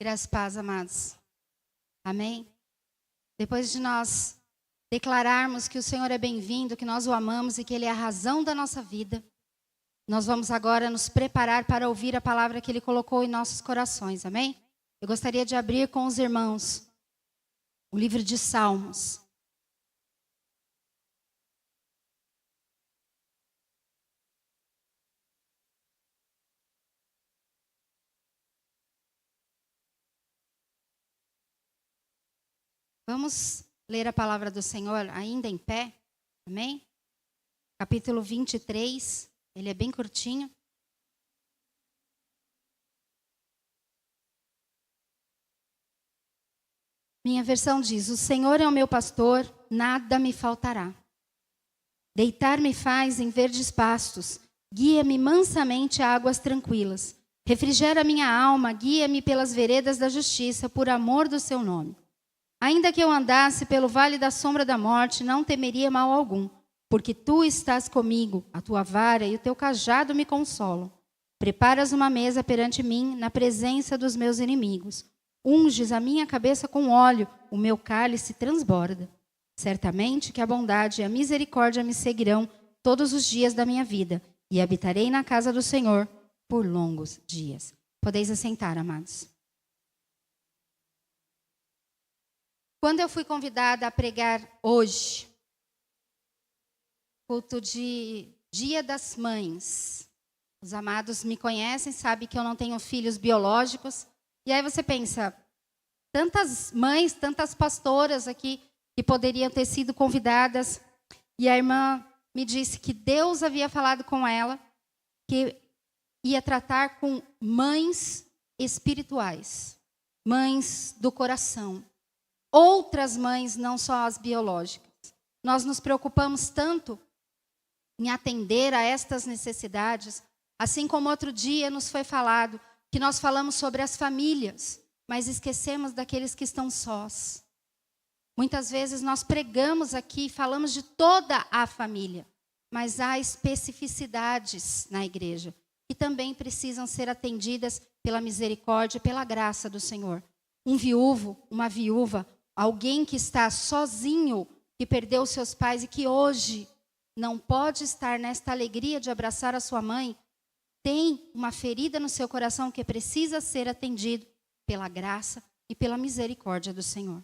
Graças e paz, amados. Amém? Depois de nós declararmos que o Senhor é bem-vindo, que nós o amamos e que Ele é a razão da nossa vida, nós vamos agora nos preparar para ouvir a palavra que Ele colocou em nossos corações. Amém? Eu gostaria de abrir com os irmãos o livro de Salmos. Vamos ler a palavra do Senhor ainda em pé, amém? Capítulo 23, ele é bem curtinho. Minha versão diz: o Senhor é o meu pastor, nada me faltará. Deitar-me faz em verdes pastos, guia-me mansamente a águas tranquilas. Refrigera minha alma, guia-me pelas veredas da justiça, por amor do seu nome. Ainda que eu andasse pelo vale da sombra da morte, não temeria mal algum, porque tu estás comigo, a tua vara e o teu cajado me consolam. Preparas uma mesa perante mim, na presença dos meus inimigos. Unges a minha cabeça com óleo, o meu cálice transborda. Certamente que a bondade e a misericórdia me seguirão todos os dias da minha vida, e habitarei na casa do Senhor por longos dias. Podeis assentar, amados. Quando eu fui convidada a pregar hoje, culto de Dia das Mães, os amados me conhecem, sabem que eu não tenho filhos biológicos, e aí você pensa, tantas mães, tantas pastoras aqui que poderiam ter sido convidadas, e a irmã me disse que Deus havia falado com ela, que ia tratar com mães espirituais, mães do coração. Outras mães, não só as biológicas. Nós nos preocupamos tanto em atender a estas necessidades, assim como outro dia nos foi falado, que nós falamos sobre as famílias, mas esquecemos daqueles que estão sós. Muitas vezes nós pregamos aqui, falamos de toda a família, mas há especificidades na igreja, que também precisam ser atendidas pela misericórdia e pela graça do Senhor. Um viúvo, uma viúva, alguém que está sozinho, que perdeu seus pais e que hoje não pode estar nesta alegria de abraçar a sua mãe, tem uma ferida no seu coração que precisa ser atendido pela graça e pela misericórdia do Senhor.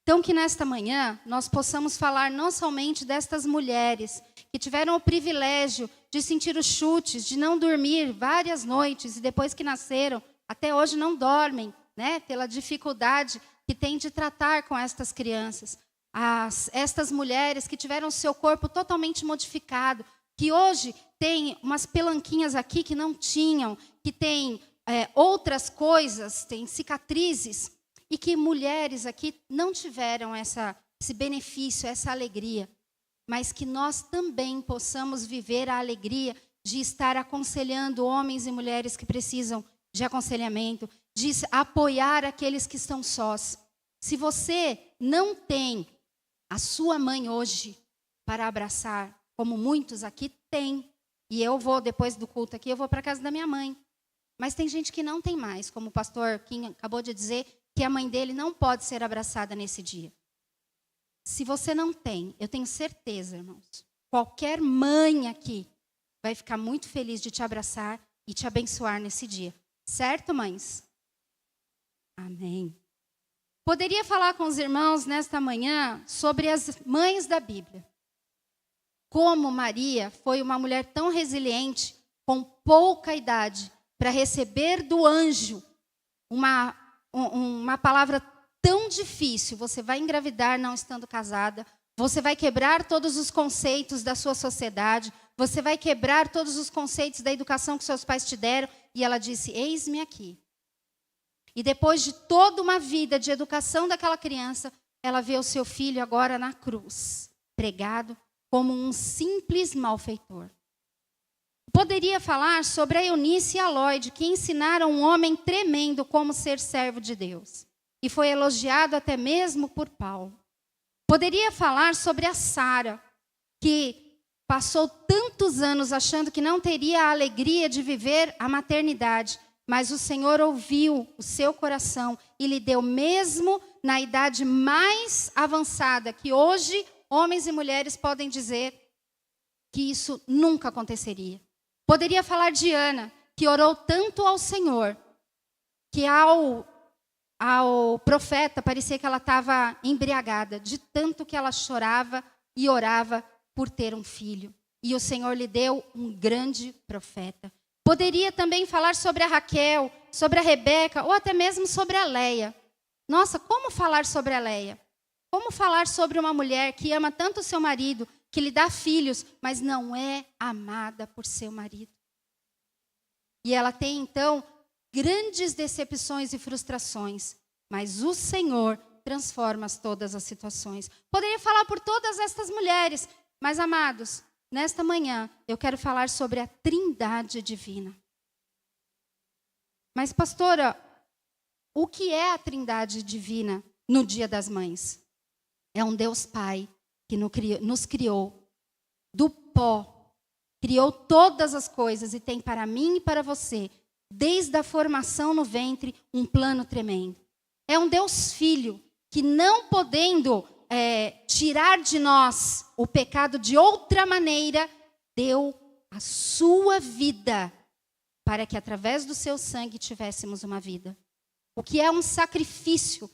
Então que nesta manhã nós possamos falar não somente destas mulheres que tiveram o privilégio de sentir os chutes, de não dormir várias noites e depois que nasceram, até hoje não dormem, né, pela dificuldade que tem de tratar com estas crianças. Estas mulheres que tiveram seu corpo totalmente modificado, que hoje tem umas pelanquinhas aqui que não tinham, que tem outras coisas, tem cicatrizes, e que mulheres aqui não tiveram esse benefício, essa alegria, mas que nós também possamos viver a alegria de estar aconselhando homens e mulheres que precisam de aconselhamento, de apoiar aqueles que estão sós. Se você não tem a sua mãe hoje para abraçar, como muitos aqui têm, e eu vou, depois do culto aqui, eu vou para a casa da minha mãe. Mas tem gente que não tem mais, como o pastor Kim acabou de dizer, que a mãe dele não pode ser abraçada nesse dia. Se você não tem, eu tenho certeza, irmãos, qualquer mãe aqui vai ficar muito feliz de te abraçar e te abençoar nesse dia. Certo, mães? Amém. Poderia falar com os irmãos nesta manhã sobre as mães da Bíblia. Como Maria foi uma mulher tão resiliente, com pouca idade, para receber do anjo uma palavra tão difícil. Você vai engravidar não estando casada, você vai quebrar todos os conceitos da sua sociedade, você vai quebrar todos os conceitos da educação que seus pais te deram. E ela disse, eis-me aqui. E depois de toda uma vida de educação daquela criança, ela vê o seu filho agora na cruz, pregado como um simples malfeitor. Poderia falar sobre a Eunice e a Lloyd, que ensinaram um homem tremendo como ser servo de Deus. E foi elogiado até mesmo por Paulo. Poderia falar sobre a Sara, que passou tantos anos achando que não teria a alegria de viver a maternidade, mas o Senhor ouviu o seu coração e lhe deu, mesmo na idade mais avançada, que hoje homens e mulheres podem dizer que isso nunca aconteceria. Poderia falar de Ana, que orou tanto ao Senhor, que ao profeta parecia que ela estava embriagada, de tanto que ela chorava e orava por ter um filho. E o Senhor lhe deu um grande profeta. Poderia também falar sobre a Raquel, sobre a Rebeca, ou até mesmo sobre a Leia. Nossa, como falar sobre a Leia? Como falar sobre uma mulher que ama tanto o seu marido, que lhe dá filhos, mas não é amada por seu marido? E ela tem, então, grandes decepções e frustrações, mas o Senhor transforma todas as situações. Poderia falar por todas estas mulheres, mas, amados, nesta manhã eu quero falar sobre a Trindade divina. Mas, pastora, o que é a Trindade divina no Dia das Mães? É um Deus Pai que nos criou do pó, criou todas as coisas e tem para mim e para você, desde a formação no ventre, um plano tremendo. É um Deus Filho que, não podendo tirar de nós o pecado de outra maneira, deu a sua vida para que através do seu sangue tivéssemos uma vida. O que é um sacrifício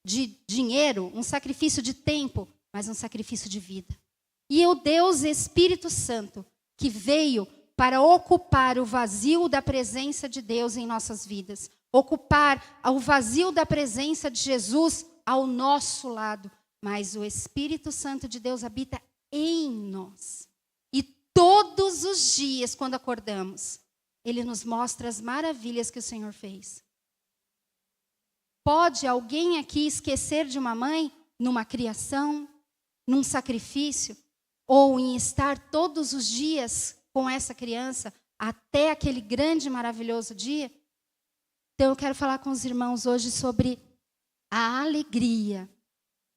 de dinheiro, um sacrifício de tempo, mas um sacrifício de vida. E o Deus Espírito Santo, que veio para ocupar o vazio da presença de Deus em nossas vidas, ocupar o vazio da presença de Jesus ao nosso lado, mas o Espírito Santo de Deus habita em nós. E todos os dias, quando acordamos, Ele nos mostra as maravilhas que o Senhor fez. Pode alguém aqui esquecer de uma mãe numa criação, num sacrifício, ou em estar todos os dias com essa criança até aquele grande e maravilhoso dia? Então eu quero falar com os irmãos hoje sobre a alegria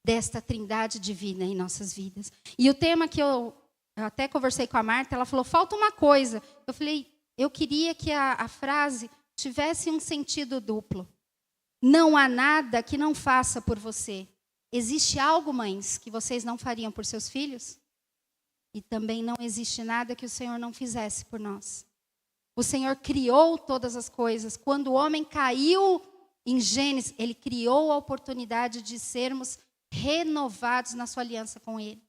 desta Trindade divina em nossas vidas. E o tema que eu até conversei com a Marta, ela falou, falta uma coisa. Eu falei, eu queria que a frase tivesse um sentido duplo. Não há nada que não faça por você. Existe algo, mães, que vocês não fariam por seus filhos? E também não existe nada que o Senhor não fizesse por nós. O Senhor criou todas as coisas. Quando o homem caiu em Gênesis, Ele criou a oportunidade de sermos renovados na sua aliança com Ele.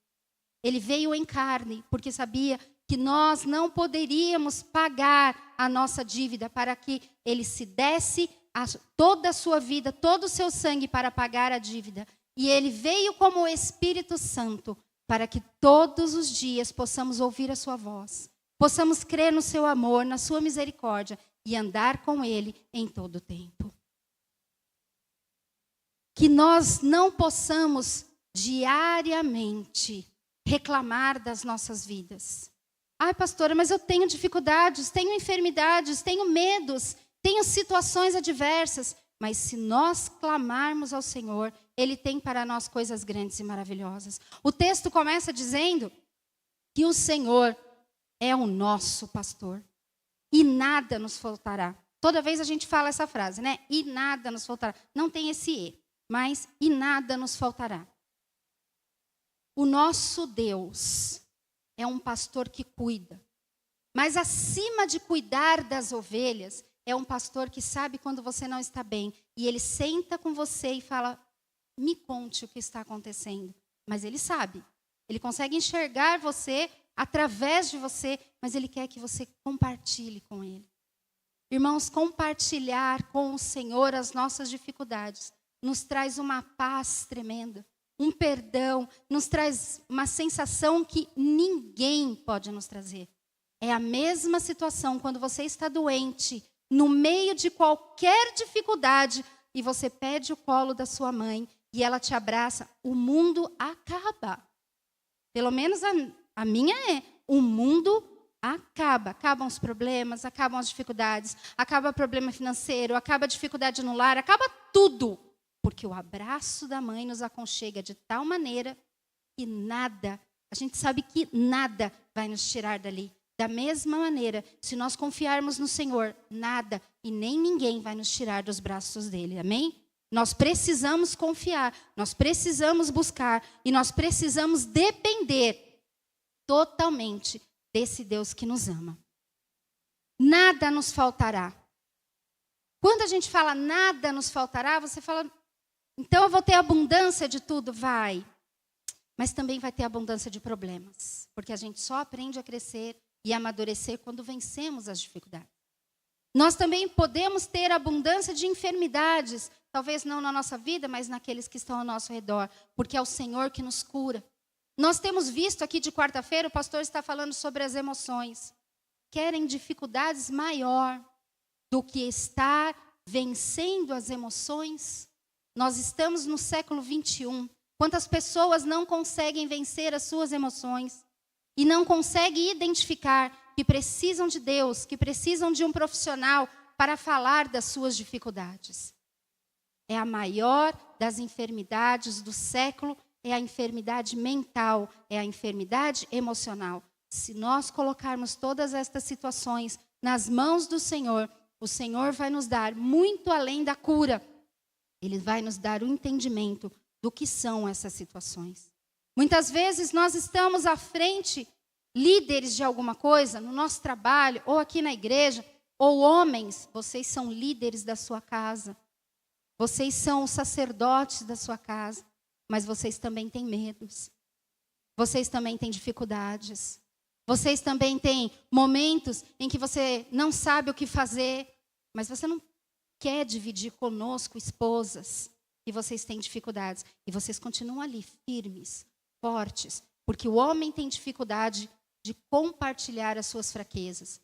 Ele veio em carne, porque sabia que nós não poderíamos pagar a nossa dívida, para que Ele se desse toda a sua vida, todo o seu sangue para pagar a dívida. E Ele veio como o Espírito Santo, para que todos os dias possamos ouvir a sua voz, possamos crer no seu amor, na sua misericórdia e andar com Ele em todo o tempo. Que nós não possamos diariamente reclamar das nossas vidas. Ai, pastora, mas eu tenho dificuldades, tenho enfermidades, tenho medos, tenho situações adversas. Mas se nós clamarmos ao Senhor, Ele tem para nós coisas grandes e maravilhosas. O texto começa dizendo que o Senhor é o nosso pastor e nada nos faltará. Toda vez a gente fala essa frase, né? E nada nos faltará. Não tem esse E, mas e nada nos faltará. O nosso Deus é um pastor que cuida. Mas acima de cuidar das ovelhas, é um pastor que sabe quando você não está bem. E ele senta com você e fala, me conte o que está acontecendo. Mas ele sabe. Ele consegue enxergar você através de você, mas ele quer que você compartilhe com ele. Irmãos, compartilhar com o Senhor as nossas dificuldades nos traz uma paz tremenda, um perdão, nos traz uma sensação que ninguém pode nos trazer. É a mesma situação quando você está doente, no meio de qualquer dificuldade, e você pede o colo da sua mãe e ela te abraça, o mundo acaba. Pelo menos a minha é, o mundo acaba. Acabam os problemas, acabam as dificuldades, acaba o problema financeiro, acaba a dificuldade no lar, acaba tudo. Porque o abraço da mãe nos aconchega de tal maneira que nada, a gente sabe que nada vai nos tirar dali, Da mesma maneira, se nós confiarmos no Senhor, nada e nem ninguém vai nos tirar dos braços dele. Amém? Nós precisamos confiar, nós precisamos buscar e nós precisamos depender totalmente desse Deus que nos ama. Nada nos faltará. Quando a gente fala nada nos faltará, você fala, então eu vou ter abundância de tudo? Vai. Mas também vai ter abundância de problemas. Porque a gente só aprende a crescer e amadurecer quando vencemos as dificuldades. Nós também podemos ter abundância de enfermidades, talvez não na nossa vida, mas naqueles que estão ao nosso redor, porque é o Senhor que nos cura. Nós temos visto aqui de quarta-feira, o pastor está falando sobre as emoções. Querem dificuldades maior do que estar vencendo as emoções? Nós estamos no século 21. Quantas pessoas não conseguem vencer as suas emoções e não conseguem identificar que precisam de Deus, que precisam de um profissional para falar das suas dificuldades? É a maior das enfermidades do século, é a enfermidade mental, é a enfermidade emocional. Se nós colocarmos todas estas situações nas mãos do Senhor, o Senhor vai nos dar muito além da cura. Ele vai nos dar o entendimento do que são essas situações. Muitas vezes nós estamos à frente, líderes de alguma coisa, no nosso trabalho, ou aqui na igreja, ou homens, vocês são líderes da sua casa. Vocês são os sacerdotes da sua casa, mas vocês também têm medos. Vocês também têm dificuldades. Vocês também têm momentos em que você não sabe o que fazer, mas você não quer dividir conosco, esposas, que vocês têm dificuldades. E vocês continuam ali, firmes, fortes, porque o homem tem dificuldade de compartilhar as suas fraquezas.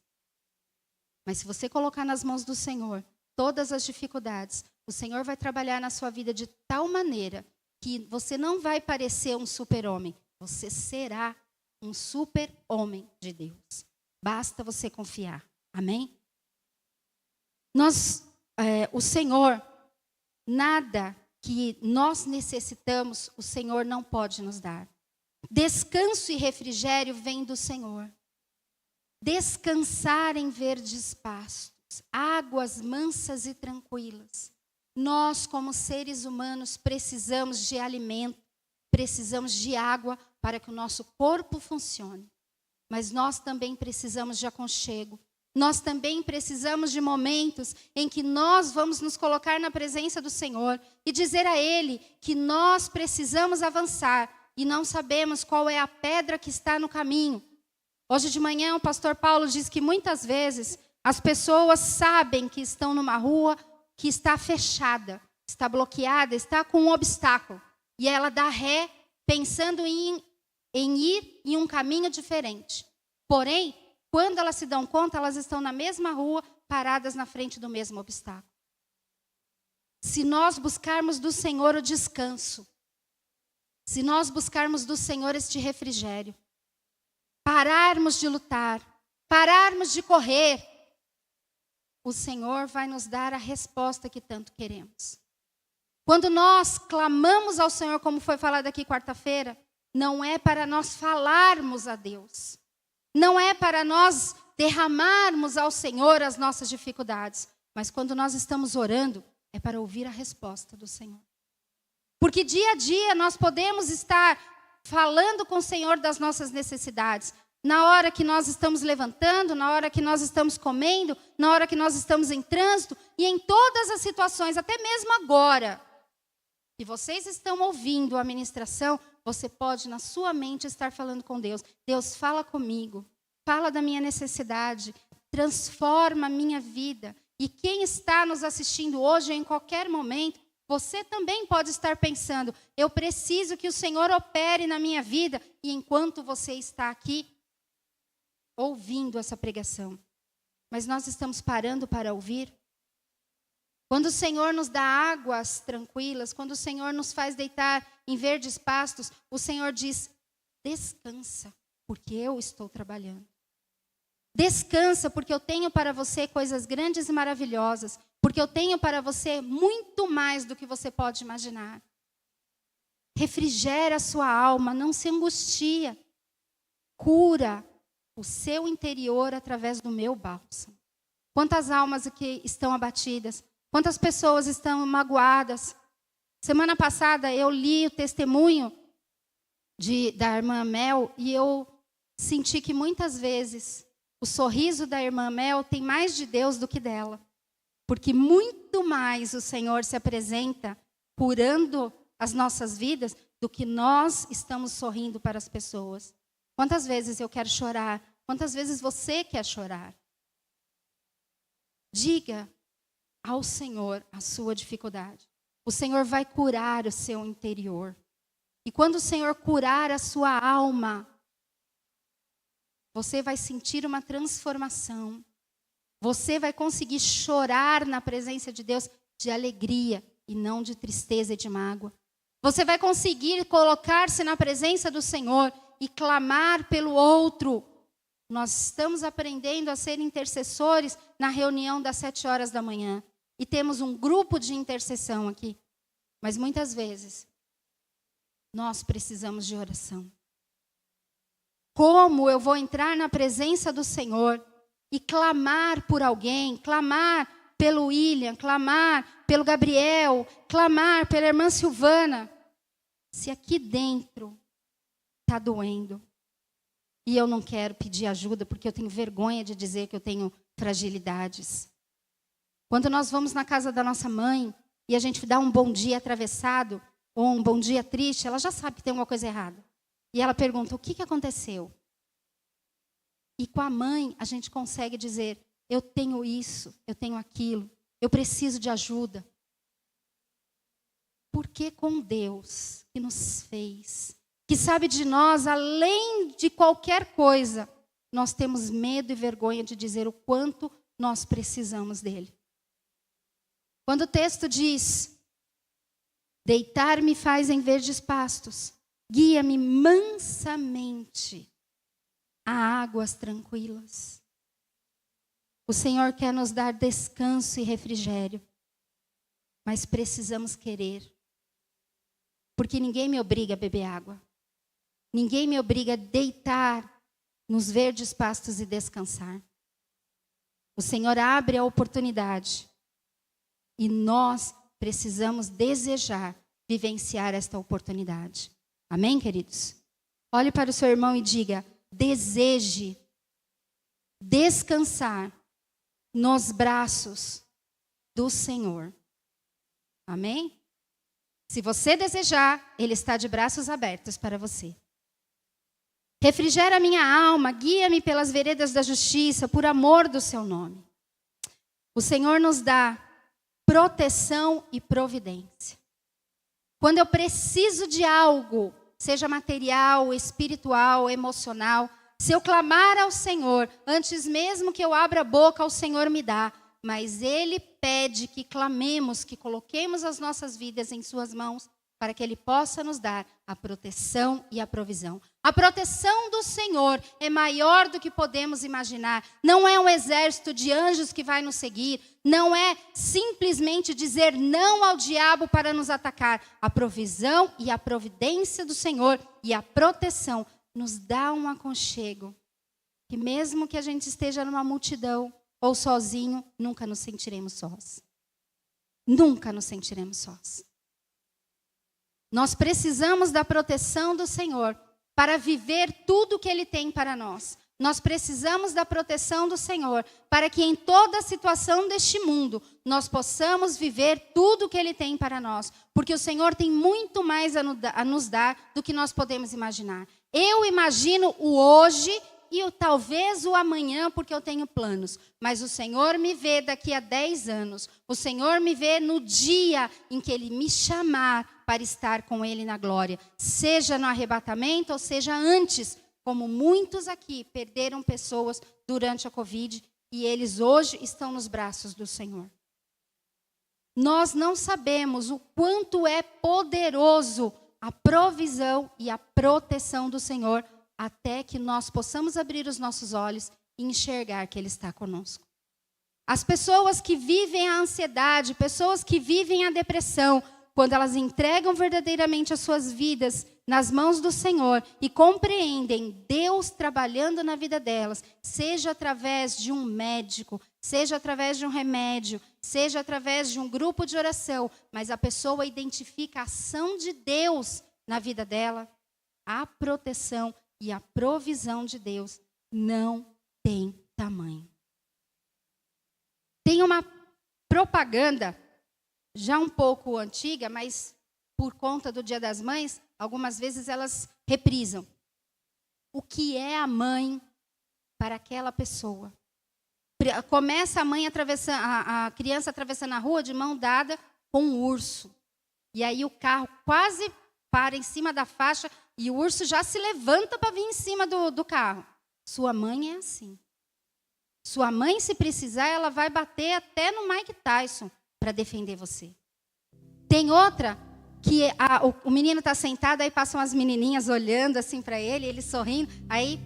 Mas se você colocar nas mãos do Senhor todas as dificuldades, o Senhor vai trabalhar na sua vida de tal maneira que você não vai parecer um super-homem, você será um super-homem de Deus. Basta você confiar. Amém? O Senhor, nada que nós necessitamos, o Senhor não pode nos dar. Descanso e refrigério vem do Senhor. Descansar em verdes pastos, águas mansas e tranquilas. Nós, como seres humanos, precisamos de alimento, precisamos de água para que o nosso corpo funcione. Mas nós também precisamos de aconchego. Nós também precisamos de momentos em que nós vamos nos colocar na presença do Senhor e dizer a Ele que nós precisamos avançar e não sabemos qual é a pedra que está no caminho. Hoje de manhã o pastor Paulo diz que muitas vezes as pessoas sabem que estão numa rua que está fechada, está bloqueada, está com um obstáculo. E ela dá ré pensando em ir em um caminho diferente. Porém, quando elas se dão conta, elas estão na mesma rua, paradas na frente do mesmo obstáculo. Se nós buscarmos do Senhor o descanso, se nós buscarmos do Senhor este refrigério, pararmos de lutar, pararmos de correr, o Senhor vai nos dar a resposta que tanto queremos. Quando nós clamamos ao Senhor, como foi falado aqui quarta-feira, não é para nós falarmos a Deus. Não é para nós derramarmos ao Senhor as nossas dificuldades. Mas quando nós estamos orando, é para ouvir a resposta do Senhor. Porque dia a dia nós podemos estar falando com o Senhor das nossas necessidades. Na hora que nós estamos levantando, na hora que nós estamos comendo, na hora que nós estamos em trânsito, e em todas as situações, até mesmo agora, que vocês estão ouvindo a ministração, você pode na sua mente estar falando com Deus. Deus, fala comigo, fala da minha necessidade, transforma a minha vida. E quem está nos assistindo hoje, em qualquer momento, você também pode estar pensando, eu preciso que o Senhor opere na minha vida. E enquanto você está aqui, ouvindo essa pregação, mas nós estamos parando para ouvir? Quando o Senhor nos dá águas tranquilas, quando o Senhor nos faz deitar em verdes pastos, o Senhor diz, descansa, porque eu estou trabalhando. Descansa, porque eu tenho para você coisas grandes e maravilhosas, porque eu tenho para você muito mais do que você pode imaginar. Refrigera a sua alma, não se angustia. Cura, o seu interior através do meu bálsamo. Quantas almas aqui estão abatidas? Quantas pessoas estão magoadas? Semana passada eu li o testemunho da irmã Mel e eu senti que muitas vezes o sorriso da irmã Mel tem mais de Deus do que dela. Porque muito mais o Senhor se apresenta curando as nossas vidas do que nós estamos sorrindo para as pessoas. Quantas vezes eu quero chorar? Quantas vezes você quer chorar? Diga ao Senhor a sua dificuldade. O Senhor vai curar o seu interior. E quando o Senhor curar a sua alma, você vai sentir uma transformação. Você vai conseguir chorar na presença de Deus de alegria e não de tristeza e de mágoa. Você vai conseguir colocar-se na presença do Senhor e clamar pelo outro. Nós estamos aprendendo a ser intercessores na reunião das 7 horas da manhã. E temos um grupo de intercessão aqui. Mas muitas vezes, nós precisamos de oração. Como eu vou entrar na presença do Senhor e clamar por alguém, clamar pelo William, clamar pelo Gabriel, clamar pela irmã Silvana, se aqui dentro está doendo e eu não quero pedir ajuda porque eu tenho vergonha de dizer que eu tenho fragilidades. Quando nós vamos na casa da nossa mãe e a gente dá um bom dia atravessado ou um bom dia triste, ela já sabe que tem alguma coisa errada. E ela pergunta, o que aconteceu? E com a mãe, a gente consegue dizer, eu tenho isso, eu tenho aquilo, eu preciso de ajuda. Porque com Deus, que nos fez, que sabe de nós, além de qualquer coisa, nós temos medo e vergonha de dizer o quanto nós precisamos dele. Quando o texto diz, deitar-me faz em verdes pastos, guia-me mansamente a águas tranquilas. O Senhor quer nos dar descanso e refrigério, mas precisamos querer. Porque ninguém me obriga a beber água. Ninguém me obriga a deitar nos verdes pastos e descansar. O Senhor abre a oportunidade e nós precisamos desejar vivenciar esta oportunidade. Amém, queridos? Olhe para o seu irmão e diga, deseje descansar nos braços do Senhor. Amém? Se você desejar, Ele está de braços abertos para você. Refrigera minha alma, guia-me pelas veredas da justiça, por amor do seu nome. O Senhor nos dá proteção e providência. Quando eu preciso de algo, seja material, espiritual, emocional, se eu clamar ao Senhor, antes mesmo que eu abra a boca, o Senhor me dá. Mas Ele pede que clamemos, que coloquemos as nossas vidas em suas mãos, para que Ele possa nos dar a proteção e a provisão. A proteção do Senhor é maior do que podemos imaginar. Não é um exército de anjos que vai nos seguir. Não é simplesmente dizer não ao diabo para nos atacar. A provisão e a providência do Senhor e a proteção nos dá um aconchego. Que mesmo que a gente esteja numa multidão ou sozinho, nunca nos sentiremos sós. Nunca nos sentiremos sós. Nós precisamos da proteção do Senhor para viver tudo o que Ele tem para nós. Nós precisamos da proteção do Senhor para que em toda a situação deste mundo nós possamos viver tudo o que Ele tem para nós. Porque o Senhor tem muito mais a nos dar do que nós podemos imaginar. Eu imagino o hoje e talvez o amanhã, porque eu tenho planos. Mas o Senhor me vê daqui a 10 anos. O Senhor me vê no dia em que Ele me chamar para estar com Ele na glória. Seja no arrebatamento ou seja antes, como muitos aqui perderam pessoas durante a Covid e eles hoje estão nos braços do Senhor. Nós não sabemos o quanto é poderoso a provisão e a proteção do Senhor até que nós possamos abrir os nossos olhos e enxergar que Ele está conosco. As pessoas que vivem a ansiedade, pessoas que vivem a depressão, quando elas entregam verdadeiramente as suas vidas nas mãos do Senhor e compreendem Deus trabalhando na vida delas, seja através de um médico, seja através de um remédio, seja através de um grupo de oração, mas a pessoa identifica a ação de Deus na vida dela, a proteção e a provisão de Deus não tem tamanho. Tem uma propaganda, já um pouco antiga, mas por conta do Dia das Mães, algumas vezes elas reprisam. O que é a mãe para aquela pessoa? Começa a mãe atravessando, a criança atravessando a rua de mão dada com um urso. E aí o carro quase para em cima da faixa e o urso já se levanta para vir em cima do carro. Sua mãe é assim. Sua mãe, se precisar, ela vai bater até no Mike Tyson para defender você. Tem outra que o menino está sentado, aí passam as menininhas olhando assim para ele sorrindo, aí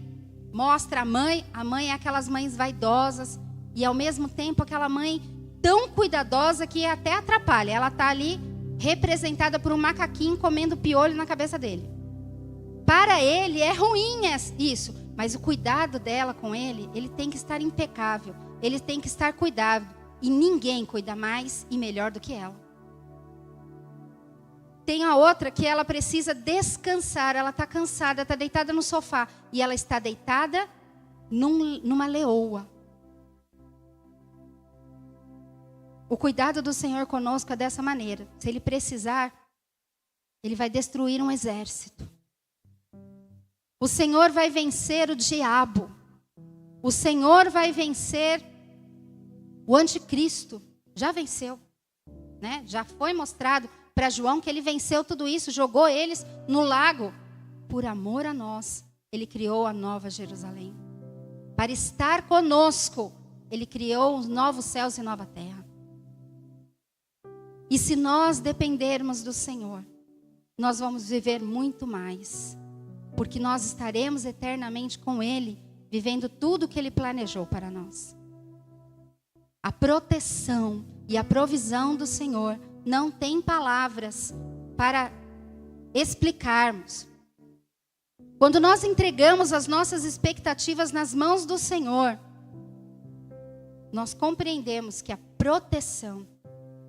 mostra a mãe é aquelas mães vaidosas, e ao mesmo tempo aquela mãe tão cuidadosa que até atrapalha, ela está ali representada por um macaquinho comendo piolho na cabeça dele. Para ele é ruim isso, mas o cuidado dela com ele tem que estar impecável, ele tem que estar cuidado, e ninguém cuida mais e melhor do que ela. Tem a outra que ela precisa descansar, ela está cansada, está deitada no sofá. E ela está deitada numa leoa. O cuidado do Senhor conosco é dessa maneira. Se Ele precisar, Ele vai destruir um exército. O Senhor vai vencer o diabo. O Senhor vai vencer o anticristo. Já venceu, né? Já foi mostrado para João que ele venceu tudo isso, jogou eles no lago. Por amor a nós, ele criou a nova Jerusalém. Para estar conosco, ele criou os novos céus e nova terra. E se nós dependermos do Senhor, nós vamos viver muito mais. Porque nós estaremos eternamente com Ele, vivendo tudo o que Ele planejou para nós. A proteção e a provisão do Senhor não tem palavras para explicarmos. Quando nós entregamos as nossas expectativas nas mãos do Senhor, nós compreendemos que a proteção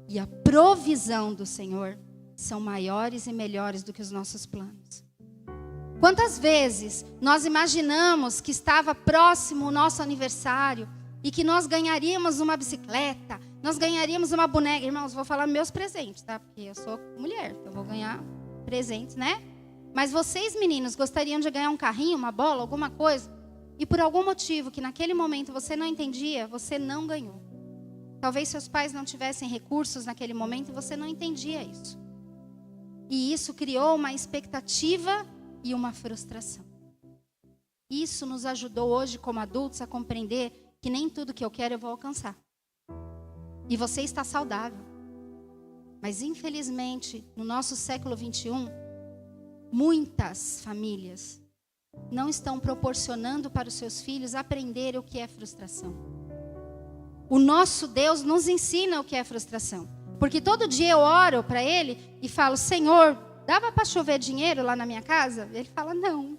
e a provisão do Senhor são maiores e melhores do que os nossos planos. Quantas vezes nós imaginamos que estava próximo o nosso aniversário e que nós ganharíamos uma bicicleta, nós ganharíamos uma boneca. Irmãos, vou falar meus presentes, tá? Porque eu sou mulher, eu vou ganhar presentes, né? Mas vocês, meninos, gostariam de ganhar um carrinho, uma bola, alguma coisa? E por algum motivo que naquele momento você não entendia, você não ganhou. Talvez seus pais não tivessem recursos naquele momento e você não entendia isso. E isso criou uma expectativa e uma frustração. Isso nos ajudou hoje como adultos a compreender que nem tudo que eu quero eu vou alcançar. E você está saudável. Mas infelizmente, no nosso século 21, muitas famílias não estão proporcionando para os seus filhos aprenderem o que é frustração. O nosso Deus nos ensina o que é frustração. Porque todo dia eu oro para Ele e falo, Senhor, dava para chover dinheiro lá na minha casa? Ele fala, não.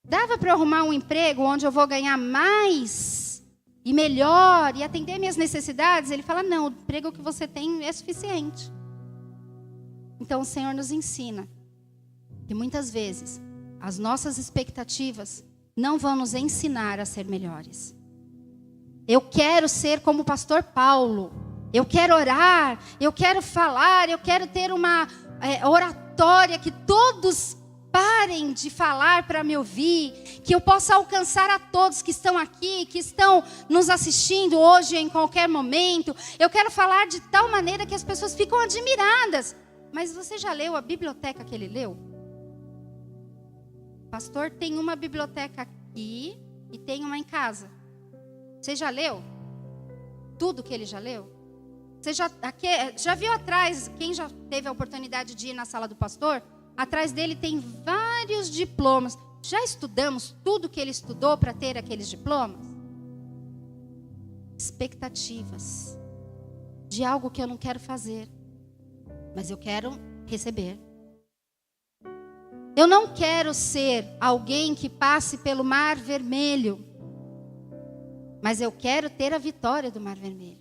Dava para eu arrumar um emprego onde eu vou ganhar mais e melhor e atender minhas necessidades? Ele fala, não, o emprego que você tem é suficiente. Então o Senhor nos ensina que muitas vezes as nossas expectativas não vão nos ensinar a ser melhores. Eu quero ser como o pastor Paulo. Eu quero orar, eu quero falar, eu quero ter uma oratória que todos parem de falar para me ouvir, que eu possa alcançar a todos que estão aqui, que estão nos assistindo hoje em qualquer momento. Eu quero falar de tal maneira que as pessoas ficam admiradas. Mas você já leu a biblioteca que ele leu? O pastor tem uma biblioteca aqui e tem uma em casa. Você já leu? Tudo que ele já leu? Você já viu atrás, quem já teve a oportunidade de ir na sala do pastor? Atrás dele tem vários diplomas. Já estudamos tudo que ele estudou para ter aqueles diplomas? Expectativas de algo que eu não quero fazer, mas eu quero receber. Eu não quero ser alguém que passe pelo Mar Vermelho, mas eu quero ter a vitória do Mar Vermelho.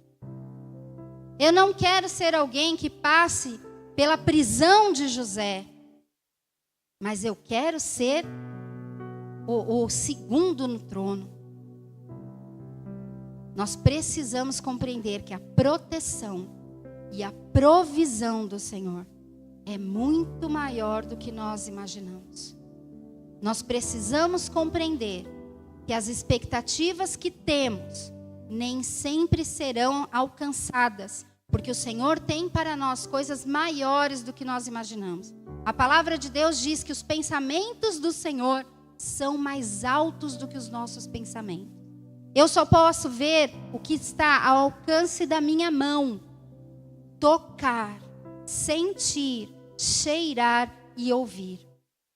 Eu não quero ser alguém que passe pela prisão de José, mas eu quero ser o segundo no trono. Nós precisamos compreender que a proteção e a provisão do Senhor é muito maior do que nós imaginamos. Nós precisamos compreender que as expectativas que temos nem sempre serão alcançadas, porque o Senhor tem para nós coisas maiores do que nós imaginamos. A palavra de Deus diz que os pensamentos do Senhor são mais altos do que os nossos pensamentos. Eu só posso ver o que está ao alcance da minha mão, tocar, sentir, cheirar e ouvir.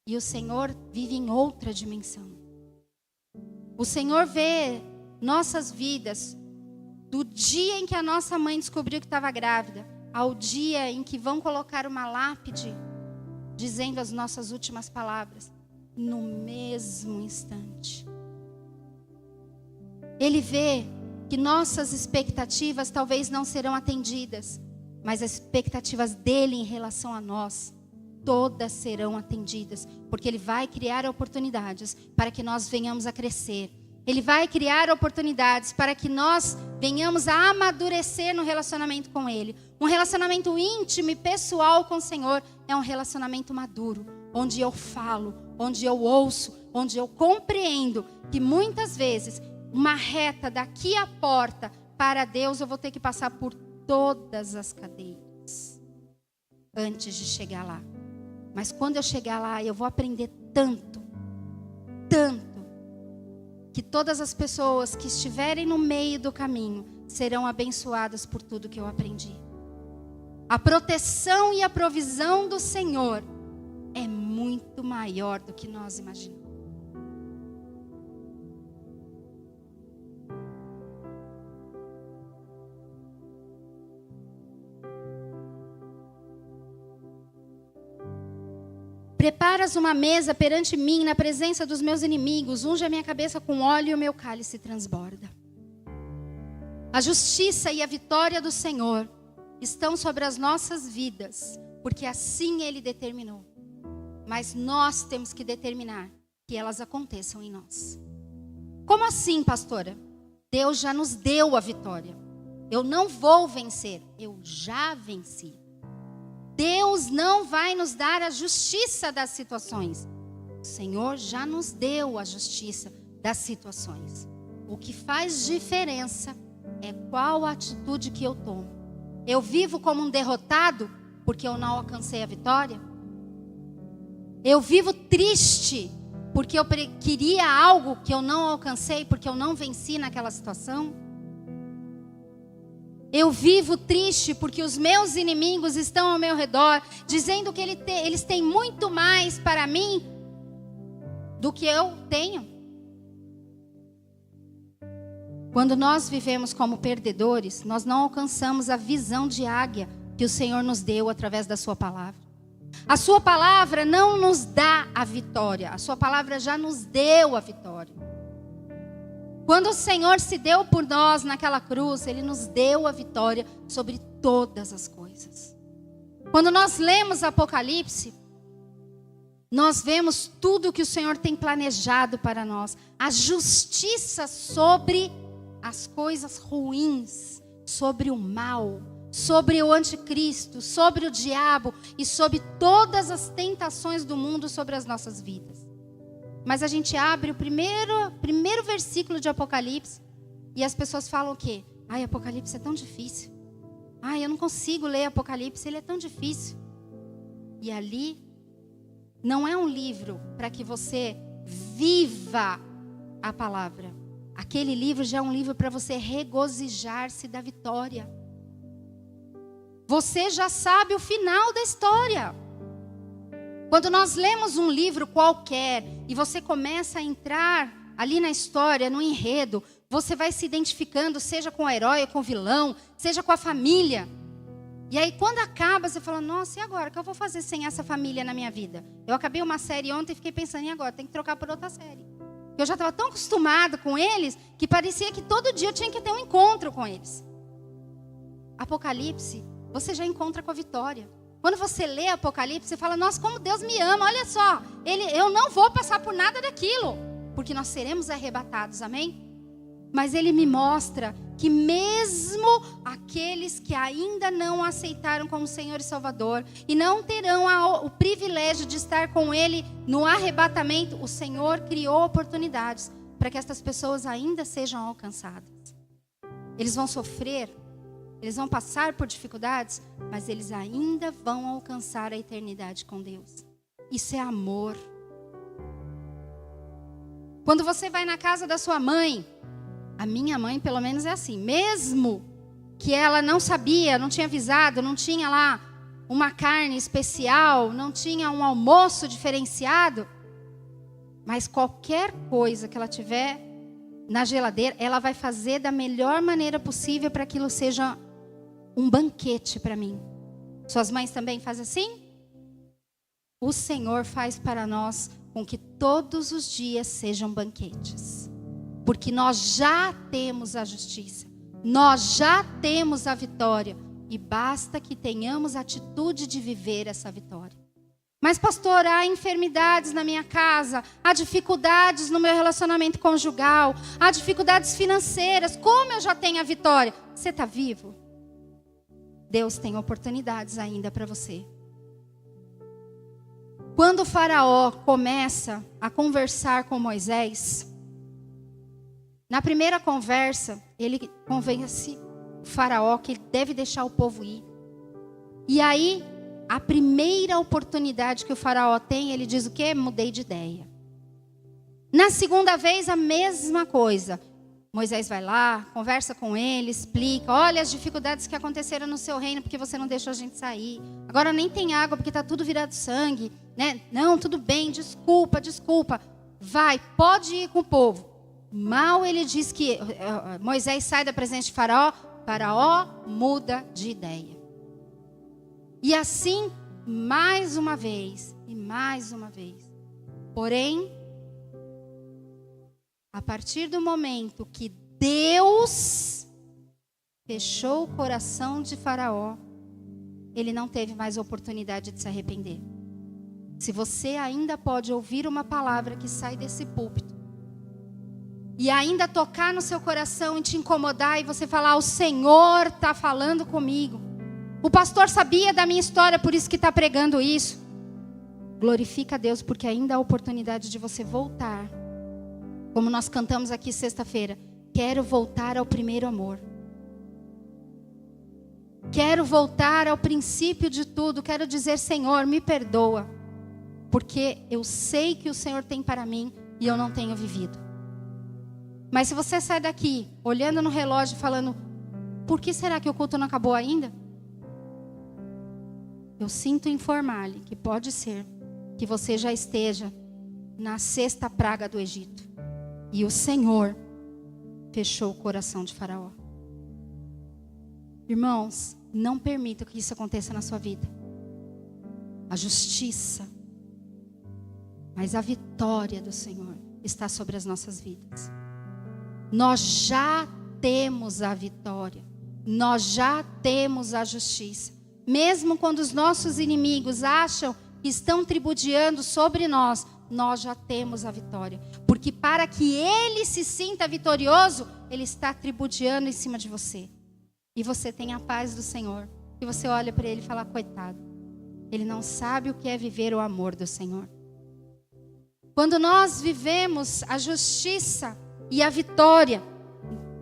E o Senhor vive em outra dimensão. O Senhor vê nossas vidas do dia em que a nossa mãe descobriu que estava grávida, ao dia em que vão colocar uma lápide dizendo as nossas últimas palavras, no mesmo instante. Ele vê que nossas expectativas talvez não serão atendidas, mas as expectativas dele em relação a nós, todas serão atendidas, porque ele vai criar oportunidades para que nós venhamos a crescer. Ele vai criar oportunidades para que nós venhamos a amadurecer no relacionamento com Ele. Um relacionamento íntimo e pessoal com o Senhor é um relacionamento maduro, onde eu falo, onde eu ouço, onde eu compreendo que muitas vezes uma reta daqui à porta para Deus eu vou ter que passar por todas as cadeiras antes de chegar lá. Mas quando eu chegar lá eu vou aprender tanto, que todas as pessoas que estiverem no meio do caminho serão abençoadas por tudo que eu aprendi. A proteção e a provisão do Senhor é muito maior do que nós imaginamos. Preparas uma mesa perante mim na presença dos meus inimigos, unge a minha cabeça com óleo e o meu cálice transborda. A justiça e a vitória do Senhor estão sobre as nossas vidas, porque assim Ele determinou. Mas nós temos que determinar que elas aconteçam em nós. Como assim, pastora? Deus já nos deu a vitória. Eu não vou vencer, eu já venci. Deus não vai nos dar a justiça das situações. O Senhor já nos deu a justiça das situações. O que faz diferença é qual a atitude que eu tomo. Eu vivo como um derrotado porque eu não alcancei a vitória? Eu vivo triste porque eu queria algo que eu não alcancei, porque eu não venci naquela situação? Eu vivo triste porque os meus inimigos estão ao meu redor, dizendo que eles têm muito mais para mim do que eu tenho. Quando nós vivemos como perdedores, nós não alcançamos a visão de águia que o Senhor nos deu através da sua palavra. A sua palavra não nos dá a vitória, a sua palavra já nos deu a vitória. Quando o Senhor se deu por nós naquela cruz, Ele nos deu a vitória sobre todas as coisas. Quando nós lemos Apocalipse, nós vemos tudo que o Senhor tem planejado para nós. A justiça sobre as coisas ruins, sobre o mal, sobre o anticristo, sobre o diabo e sobre todas as tentações do mundo sobre as nossas vidas. Mas a gente abre o primeiro versículo de Apocalipse e as pessoas falam o quê? Ai, Apocalipse é tão difícil. Ai, eu não consigo ler Apocalipse, ele é tão difícil. E ali não é um livro para que você viva a palavra. Aquele livro já é um livro para você regozijar-se da vitória. Você já sabe o final da história. Quando nós lemos um livro qualquer e você começa a entrar ali na história, no enredo, você vai se identificando, seja com o herói, com o vilão, seja com a família. E aí quando acaba, você fala, nossa, e agora? O que eu vou fazer sem essa família na minha vida? Eu acabei uma série ontem e fiquei pensando, e agora? Tem que trocar por outra série. Eu já estava tão acostumada com eles, que parecia que todo dia eu tinha que ter um encontro com eles. Apocalipse, você já encontra com a vitória. Quando você lê Apocalipse, você fala, nossa, como Deus me ama, olha só. Eu não vou passar por nada daquilo, porque nós seremos arrebatados, amém? Mas ele me mostra que mesmo aqueles que ainda não aceitaram como Senhor e Salvador e não terão o privilégio de estar com Ele no arrebatamento, o Senhor criou oportunidades para que estas pessoas ainda sejam alcançadas. Eles vão sofrer, eles vão passar por dificuldades, mas eles ainda vão alcançar a eternidade com Deus. Isso é amor. Quando você vai na casa da sua mãe, a minha mãe, pelo menos, é assim. Mesmo que ela não sabia, não tinha avisado, não tinha lá uma carne especial, não tinha um almoço diferenciado, mas qualquer coisa que ela tiver na geladeira, ela vai fazer da melhor maneira possível para que aquilo seja um banquete para mim. Suas mães também fazem assim? O Senhor faz para nós com que todos os dias sejam banquetes. Porque nós já temos a justiça, nós já temos a vitória, e basta que tenhamos a atitude de viver essa vitória. Mas pastor, há enfermidades na minha casa, há dificuldades no meu relacionamento conjugal, há dificuldades financeiras, como eu já tenho a vitória? Você está vivo? Deus tem oportunidades ainda para você. Quando o faraó começa a conversar com Moisés, na primeira conversa, ele convence o faraó que ele deve deixar o povo ir. E aí, a primeira oportunidade que o faraó tem, ele diz o quê? Mudei de ideia. Na segunda vez, a mesma coisa. Moisés vai lá, conversa com ele, explica. Olha as dificuldades que aconteceram no seu reino, porque você não deixou a gente sair. Agora nem tem água, porque está tudo virado sangue, né? Não, tudo bem, desculpa. Vai, pode ir com o povo. Mal ele diz que Moisés sai da presença de Faraó, Faraó muda de ideia. E assim, mais uma vez, e mais uma vez. Porém, a partir do momento que Deus fechou o coração de Faraó, ele não teve mais oportunidade de se arrepender. Se você ainda pode ouvir uma palavra que sai desse púlpito, e ainda tocar no seu coração e te incomodar, e você falar, o Senhor está falando comigo. O pastor sabia da minha história, por isso que está pregando isso. Glorifica a Deus, porque ainda há a oportunidade de você voltar. Como nós cantamos aqui sexta-feira. Quero voltar ao primeiro amor. Quero voltar ao princípio de tudo. Quero dizer, Senhor, me perdoa. Porque eu sei que o Senhor tem para mim e eu não tenho vivido. Mas se você sai daqui, olhando no relógio e falando, por que será que o culto não acabou ainda? Eu sinto informar-lhe que pode ser que você já esteja na sexta praga do Egito. E o Senhor fechou o coração de Faraó. Irmãos, não permita que isso aconteça na sua vida. A justiça, mas a vitória do Senhor está sobre as nossas vidas. Nós já temos a vitória. Nós já temos a justiça. Mesmo quando os nossos inimigos acham que estão tripudiando sobre nós, nós já temos a vitória. Porque para que ele se sinta vitorioso, ele está tripudiando em cima de você. E você tem a paz do Senhor. E você olha para ele e fala, coitado. Ele não sabe o que é viver o amor do Senhor. Quando nós vivemos a justiça e a vitória,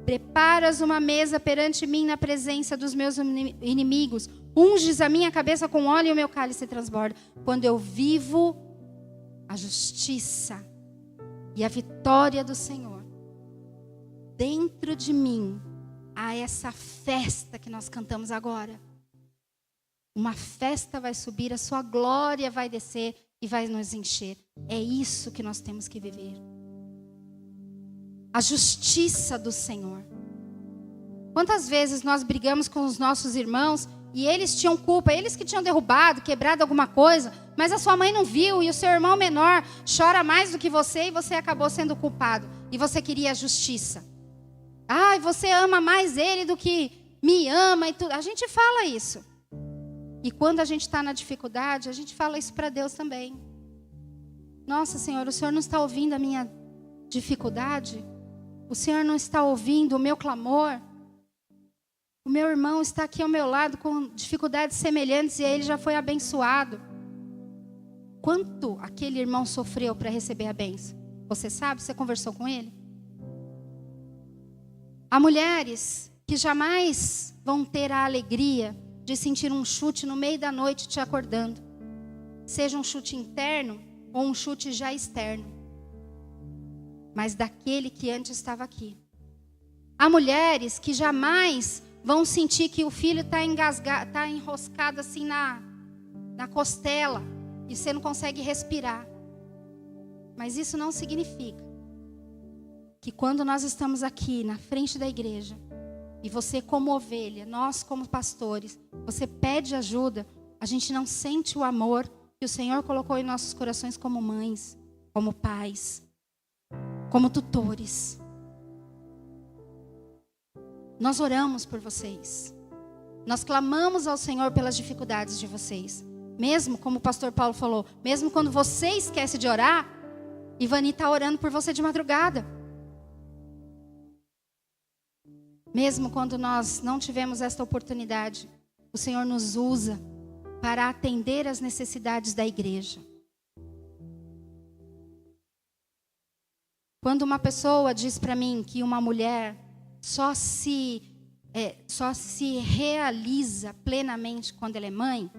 preparas uma mesa perante mim na presença dos meus inimigos, unges a minha cabeça com óleo e o meu cálice transborda. Quando eu vivo a justiça e a vitória do Senhor, dentro de mim há essa festa que nós cantamos agora. Uma festa vai subir, a sua glória vai descer e vai nos encher. É isso que nós temos que viver. A justiça do Senhor. Quantas vezes nós brigamos com os nossos irmãos e eles tinham culpa, eles que tinham derrubado, quebrado alguma coisa, mas a sua mãe não viu, e o seu irmão menor chora mais do que você, e você acabou sendo culpado, e você queria a justiça. Ai, você ama mais ele do que me ama e tudo. A gente fala isso. E quando a gente está na dificuldade, a gente fala isso para Deus também. Nossa, Senhor, o Senhor não está ouvindo a minha dificuldade? O Senhor não está ouvindo o meu clamor? O meu irmão está aqui ao meu lado com dificuldades semelhantes e ele já foi abençoado. Quanto aquele irmão sofreu para receber a bênção? Você sabe? Você conversou com ele? Há mulheres que jamais vão ter a alegria de sentir um chute no meio da noite te acordando. Seja um chute interno ou um chute já externo. Mas daquele que antes estava aqui. Há mulheres que jamais vão sentir que o filho está enroscado assim na costela e você não consegue respirar. Mas isso não significa que quando nós estamos aqui na frente da igreja, e você como ovelha, nós como pastores, você pede ajuda, a gente não sente o amor que o Senhor colocou em nossos corações como mães, como pais, como tutores. Nós oramos por vocês. Nós clamamos ao Senhor pelas dificuldades de vocês. Mesmo, como o pastor Paulo falou, mesmo quando você esquece de orar, Ivani está orando por você de madrugada. Mesmo quando nós não tivemos esta oportunidade, o Senhor nos usa para atender às necessidades da igreja. Quando uma pessoa diz para mim que uma mulher só se realiza plenamente quando ela é mãe,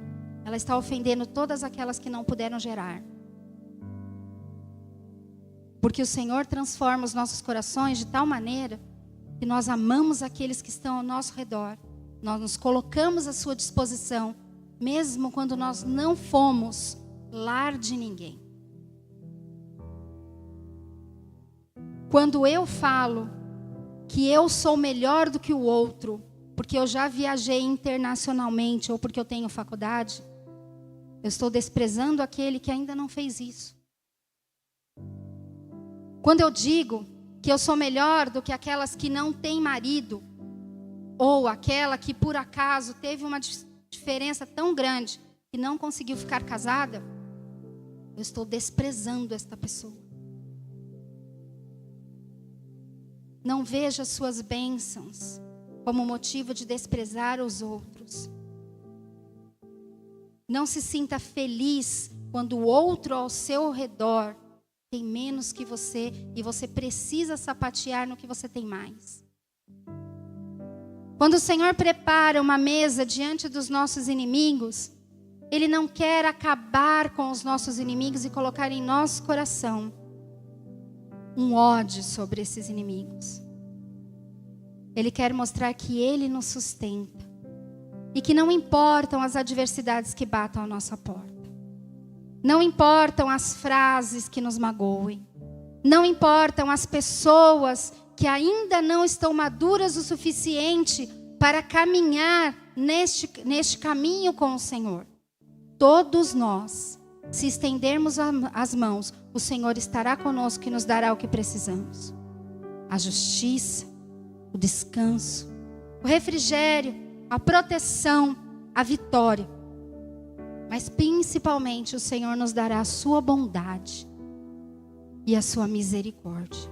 ela está ofendendo todas aquelas que não puderam gerar. Porque o Senhor transforma os nossos corações de tal maneira que nós amamos aqueles que estão ao nosso redor. Nós nos colocamos à sua disposição, mesmo quando nós não fomos lar de ninguém. Quando eu falo que eu sou melhor do que o outro, porque eu já viajei internacionalmente ou porque eu tenho faculdade, eu estou desprezando aquele que ainda não fez isso. Quando eu digo que eu sou melhor do que aquelas que não têm marido, ou aquela que por acaso teve uma diferença tão grande que não conseguiu ficar casada, eu estou desprezando esta pessoa. Não veja suas bênçãos como motivo de desprezar os outros. Não se sinta feliz quando o outro ao seu redor tem menos que você e você precisa sapatear no que você tem mais. Quando o Senhor prepara uma mesa diante dos nossos inimigos, Ele não quer acabar com os nossos inimigos e colocar em nosso coração um ódio sobre esses inimigos. Ele quer mostrar que Ele nos sustenta e que não importam as adversidades que batam à nossa porta. Não importam as frases que nos magoem. Não importam as pessoas que ainda não estão maduras o suficiente para caminhar neste caminho com o Senhor. Todos nós, se estendermos as mãos, o Senhor estará conosco e nos dará o que precisamos. A justiça, o descanso, o refrigério, a proteção, a vitória. Mas principalmente o Senhor nos dará a sua bondade e a sua misericórdia.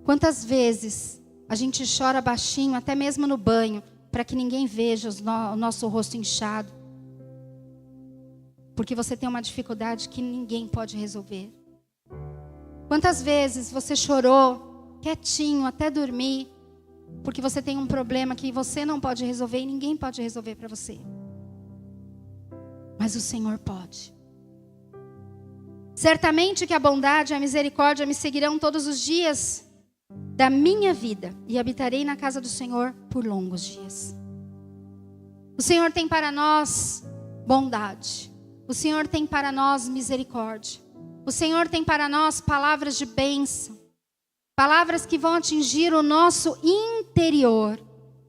Quantas vezes a gente chora baixinho, até mesmo no banho, para que ninguém veja o nosso rosto inchado. Porque você tem uma dificuldade que ninguém pode resolver. Quantas vezes você chorou quietinho até dormir, porque você tem um problema que você não pode resolver e ninguém pode resolver para você. Mas o Senhor pode. Certamente que a bondade e a misericórdia me seguirão todos os dias da minha vida e habitarei na casa do Senhor por longos dias. O Senhor tem para nós bondade. O Senhor tem para nós misericórdia. O Senhor tem para nós palavras de bênção. Palavras que vão atingir o nosso interior.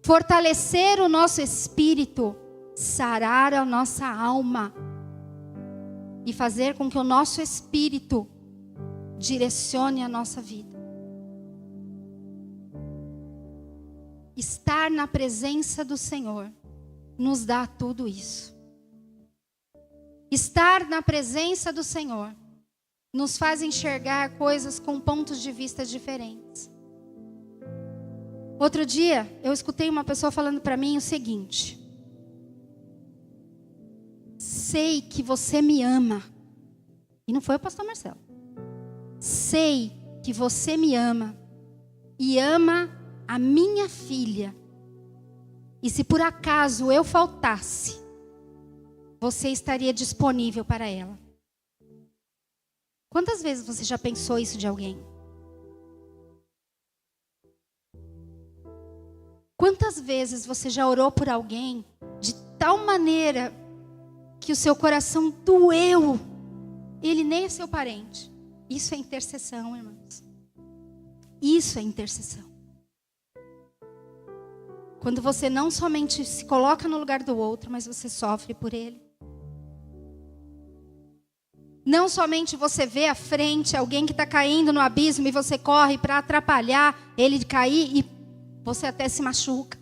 fortalecer o nosso espírito, sarar a nossa alma e fazer com que o nosso espírito direcione a nossa vida. Estar na presença do Senhor nos dá tudo isso. Estar na presença do Senhor nos faz enxergar coisas com pontos de vista diferentes. Outro dia, eu escutei uma pessoa falando para mim o seguinte: sei que você me ama. E não foi o pastor Marcelo. Sei que você me ama e ama a minha filha. E se por acaso eu faltasse, você estaria disponível para ela. Quantas vezes você já pensou isso de alguém? Quantas vezes você já orou por alguém de tal maneira que o seu coração doeu? Ele nem é seu parente. Isso é intercessão, irmãos. Isso é intercessão. Quando você não somente se coloca no lugar do outro, mas você sofre por ele. Não somente você vê à frente alguém que está caindo no abismo e você corre para atrapalhar ele de cair e você até se machuca.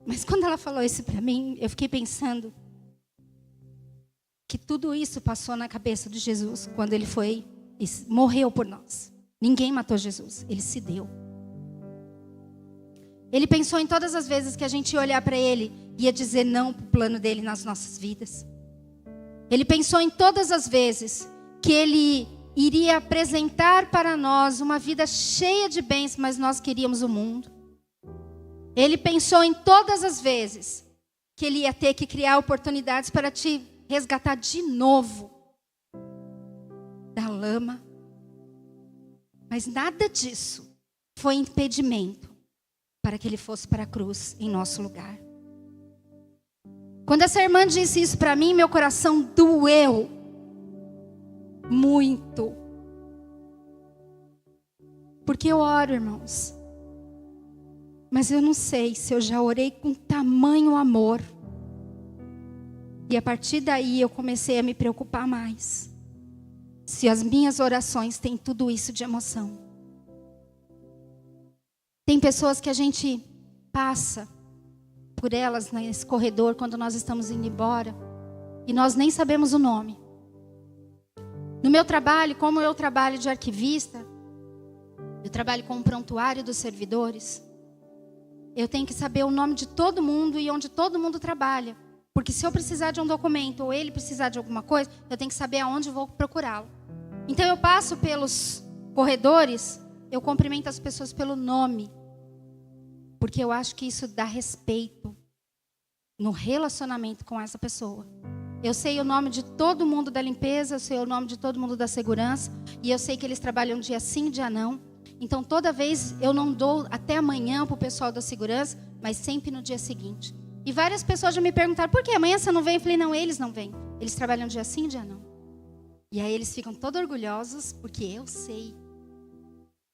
Mas quando ela falou isso para mim, eu fiquei pensando que tudo isso passou na cabeça de Jesus quando ele foi e morreu por nós. Ninguém matou Jesus, ele se deu. Ele pensou em todas as vezes que a gente ia olhar para ele e ia dizer não para o plano dele nas nossas vidas. Ele pensou em todas as vezes que ele iria apresentar para nós uma vida cheia de bens, mas nós queríamos o mundo. Ele pensou em todas as vezes que ele ia ter que criar oportunidades para te resgatar de novo da lama. Mas nada disso foi impedimento para que ele fosse para a cruz em nosso lugar. Quando essa irmã disse isso para mim, meu coração doeu muito. Porque eu oro, irmãos. Mas eu não sei se eu já orei com tamanho amor. E a partir daí eu comecei a me preocupar mais. Se as minhas orações têm tudo isso de emoção. Tem pessoas que a gente passa por elas nesse corredor quando nós estamos indo embora e nós nem sabemos o nome. No meu trabalho, como eu trabalho de arquivista, eu trabalho com um prontuário dos servidores, eu tenho que saber o nome de todo mundo e onde todo mundo trabalha, porque se eu precisar de um documento ou ele precisar de alguma coisa, eu tenho que saber aonde eu vou procurá-lo. Então eu passo pelos corredores, eu cumprimento as pessoas pelo nome, porque eu acho que isso dá respeito no relacionamento com essa pessoa. Eu sei o nome de todo mundo da limpeza, eu sei o nome de todo mundo da segurança, e eu sei que eles trabalham dia sim, dia não. Então toda vez eu não dou até amanhã para o pessoal da segurança, mas sempre no dia seguinte. E várias pessoas já me perguntaram, por que amanhã você não vem? Eu falei, não, eles não vêm. Eles trabalham dia sim, dia não. E aí eles ficam todos orgulhosos, porque eu sei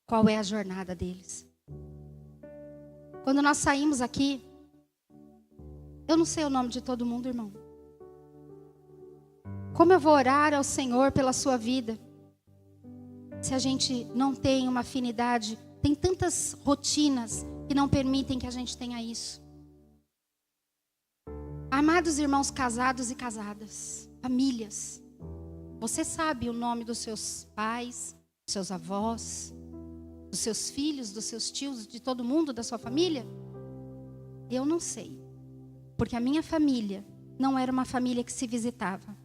qual é a jornada deles. Quando nós saímos aqui, eu não sei o nome de todo mundo, irmão. Como eu vou orar ao Senhor pela sua vida, se a gente não tem uma afinidade, tem tantas rotinas que não permitem que a gente tenha isso. Amados irmãos casados e casadas, famílias, você sabe o nome dos seus pais, dos seus avós, dos seus filhos, dos seus tios, de todo mundo da sua família? Eu não sei, porque a minha família não era uma família que se visitava.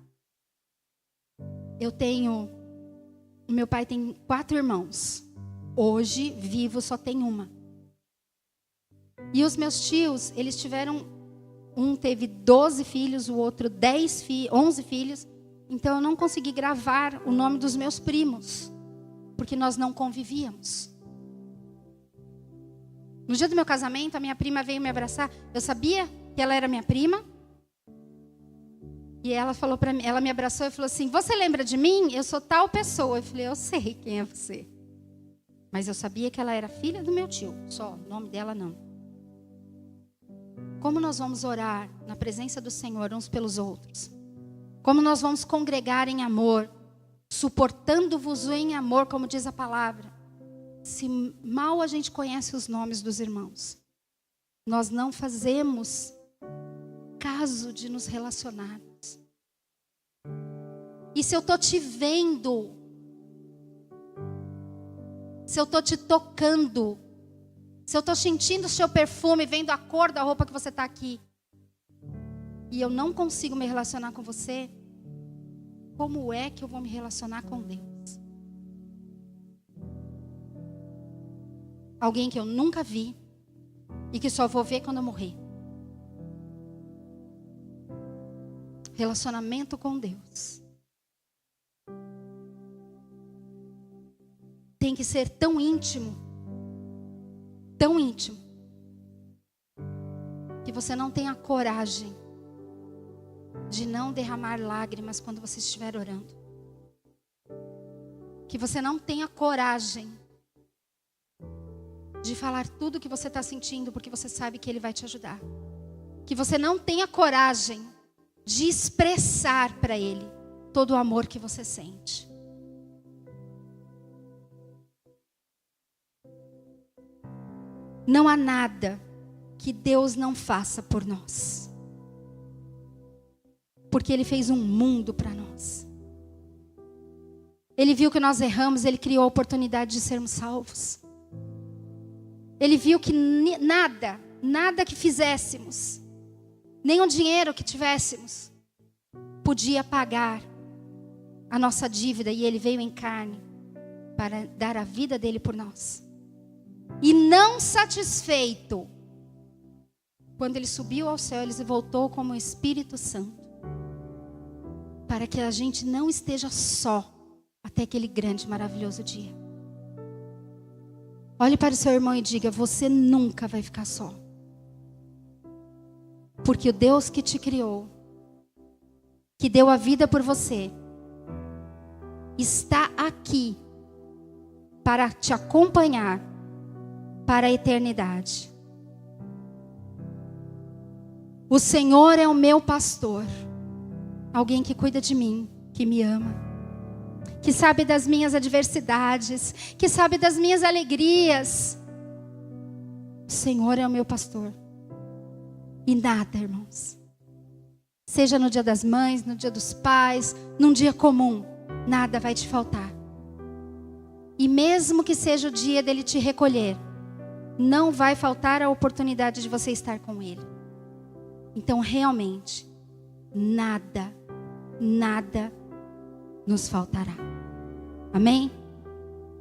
O meu pai tem 4 irmãos. Hoje, vivo, só tem uma. E os meus tios, eles tiveram, um teve 12 filhos, o outro 11 filhos. Então eu não consegui gravar o nome dos meus primos, porque nós não convivíamos. No dia do meu casamento, a minha prima veio me abraçar. Eu sabia que ela era minha prima. E ela falou para mim, ela me abraçou e falou assim: você lembra de mim? Eu sou tal pessoa. Eu falei, eu sei quem é você. Mas eu sabia que ela era filha do meu tio, só, o nome dela não. Como nós vamos orar na presença do Senhor uns pelos outros? Como nós vamos congregar em amor, suportando-vos em amor, como diz a palavra, se mal a gente conhece os nomes dos irmãos? Nós não fazemos caso de nos relacionarmos. E se eu estou te vendo, se eu estou te tocando, se eu estou sentindo o seu perfume, vendo a cor da roupa que você está aqui, e eu não consigo me relacionar com você, como é que eu vou me relacionar com Deus? Alguém que eu nunca vi e que só vou ver quando eu morrer. Relacionamento com Deus tem que ser tão íntimo, que você não tenha coragem de não derramar lágrimas quando você estiver orando. Que você não tenha coragem de falar tudo o que você está sentindo, porque você sabe que Ele vai te ajudar. Que você não tenha coragem de expressar para Ele todo o amor que você sente. Não há nada que Deus não faça por nós. Porque Ele fez um mundo para nós. Ele viu que nós erramos, Ele criou a oportunidade de sermos salvos. Ele viu que nada que fizéssemos, nem o dinheiro que tivéssemos, podia pagar a nossa dívida. E Ele veio em carne para dar a vida dele por nós. E não satisfeito, quando Ele subiu ao céu, Ele voltou como o Espírito Santo, para que a gente não esteja só até aquele grande e maravilhoso dia. Olhe para o seu irmão e diga: você nunca vai ficar só. Porque o Deus que te criou, que deu a vida por você, está aqui para te acompanhar para a eternidade. O Senhor é o meu pastor. Alguém que cuida de mim, que me ama, que sabe das minhas adversidades, que sabe das minhas alegrias. O Senhor é o meu pastor. E nada, irmãos, seja no dia das mães, no dia dos pais, num dia comum, nada vai te faltar. E mesmo que seja o dia dele te recolher, não vai faltar a oportunidade de você estar com Ele. Então realmente, nada nos faltará. Amém?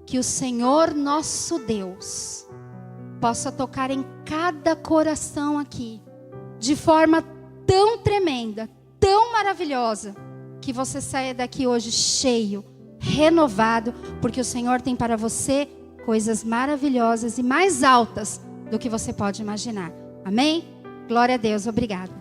Que o Senhor nosso Deus possa tocar em cada coração aqui, de forma tão tremenda, tão maravilhosa, que você saia daqui hoje cheio, renovado, porque o Senhor tem para você coisas maravilhosas e mais altas do que você pode imaginar. Amém? Glória a Deus, obrigada.